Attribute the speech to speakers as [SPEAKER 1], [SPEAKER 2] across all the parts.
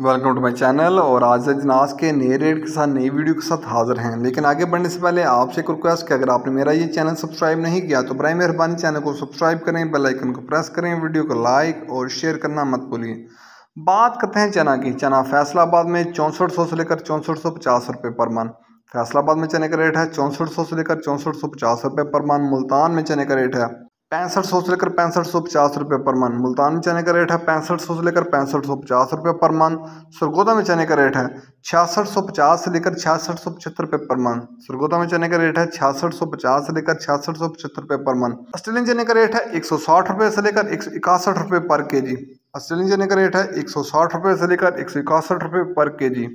[SPEAKER 1] Welcome to my channel. और आज जनाज के नए रेट के साथ नई वीडियो के साथ हाजिर हैं। लेकिन आगे बढ़ने से पहले आपसे एक रिक्वेस्ट कि अगर आपने मेरा ये चैनल सब्सक्राइब नहीं किया तो बराए मेहरबानी चैनल को सब्सक्राइब करें, बेल आइकन को प्रेस करें, वीडियो को लाइक और शेयर करना मत भूलिए। बात करते हैं चना की। चना फैसलाबाद में 6400 से लेकर 6450 रुपये पर मन। फैसलाबाद में चने का रेट है 6400 से लेकर 6450 रुपये पर मन। मुल्तान में चने का रेट है 6500 से लेकर 6550 रुपये पर मन। मुल्तान में चने का रेट है 6500 से लेकर 6550 रुपये पर मन। सरगोदा में चने का रेट है 6650 से लेकर 6675 रुपये पर मन। सरगोदा में चने का रेट है 6650 से लेकर 6675 रुपये पर मन। ऑस्ट्रेलियन चने का रेट है 160 रुपये से लेकर 161 रुपये पर केजी। ऑस्ट्रेलियन चने का रेट है 160 रुपये से लेकर 161 रुपये पर केजी।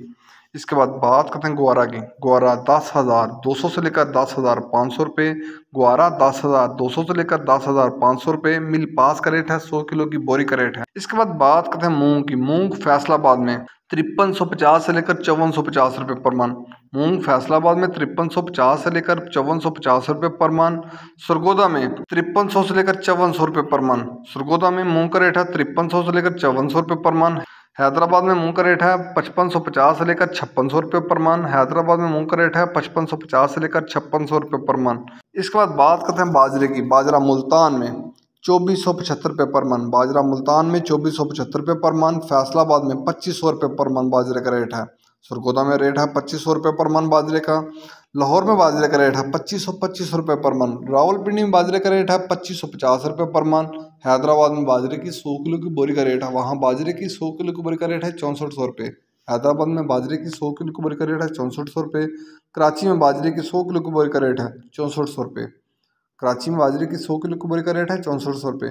[SPEAKER 1] इसके बाद बात करते हैं ग्वारा की। ग्वारा 10,200 से लेकर 10,500 रुपये। ग्वारा 10,200 से लेकर 10,500 रुपये। मिल पास का रेट है 100 किलो की बोरी का रेट है। इसके बाद बात करते हैं मूंग की। मूंग फैसलाबाद में 5350 से लेकर 5450 रुपये पर मन। मूंग फैसलाबाद में 5350 से लेकर 5450 रुपये पर मन। सरगोदा में 5300 से लेकर 5400 रुपये पर मन। सरगोदा में मूंग का रेट है 5300 से लेकर 5400 रुपये पर मन। हैदराबाद में मूंग का रेट है 5550 से लेकर 5600 रुपये पर मन। हैदराबाद में मूंग का रेट है 5550 से लेकर 5600 रुपये पर मन। इसके बाद बात करते हैं बाजरे की। बाजरा मुल्तान में 2475 रुपये पर मन। बाजरा मुल्तान में 2475 रुपये पर मन। फैसलाबाद में 2500 रुपये पर मन बाजरे का रेट है। सरगोदा में रेट है 2500 रुपये पर मन बाजरे का। लाहौर में बाजरे का रेट है 2525 रुपये पर मन। रावलपिंडी में बाजरे का रेट है 2550 रुपये पर मन। हैदराबाद में बाजरे की 100 किलो की बोरी का रेट है, वहाँ बाजरे की 100 किलो की बोरी का रेट है 6400 रुपये। हैदराबाद में बाजरे की 100 किलो की बोरी का रेट है 6400 रुपये। कराची में बाजरे की 100 किलो की बोरी का रेट है 6400 रुपये। कराची में बाजरे की 100 किलो की बोरी का रेट है 6400 रुपये।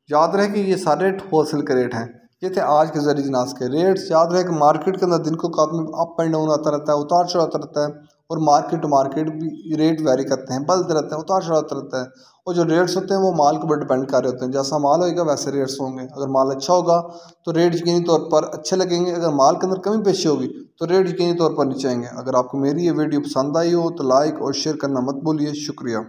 [SPEAKER 1] याद रहे कि ये सारे रेट होलसेल के रेट हैं। ये थे आज के जरिए जनाज के रेट्स। याद रहे कि मार्केट के अंदर दिन को काफी अप एंड डाउन आता रहता है, उतार चढ़ाव आता रहता है, और मार्केट टू मार्केट भी रेट वेरी करते हैं, बदलते रहते हैं, उतार चढ़ाव आता रहता है। और जो रेट्स होते हैं वो माल के ऊपर डिपेंड कर रहे होते हैं। जैसा माल होगा वैसे रेट्स होंगे। अगर माल अच्छा होगा तो रेट यकीनी तौर पर अच्छे लगेंगे। अगर माल के अंदर कमी पेशी होगी तो रेट यकीनी तौर पर नीचे आएंगे। अगर आपको मेरी ये वीडियो पसंद आई हो तो लाइक और शेयर करना मत भूलिए। शुक्रिया।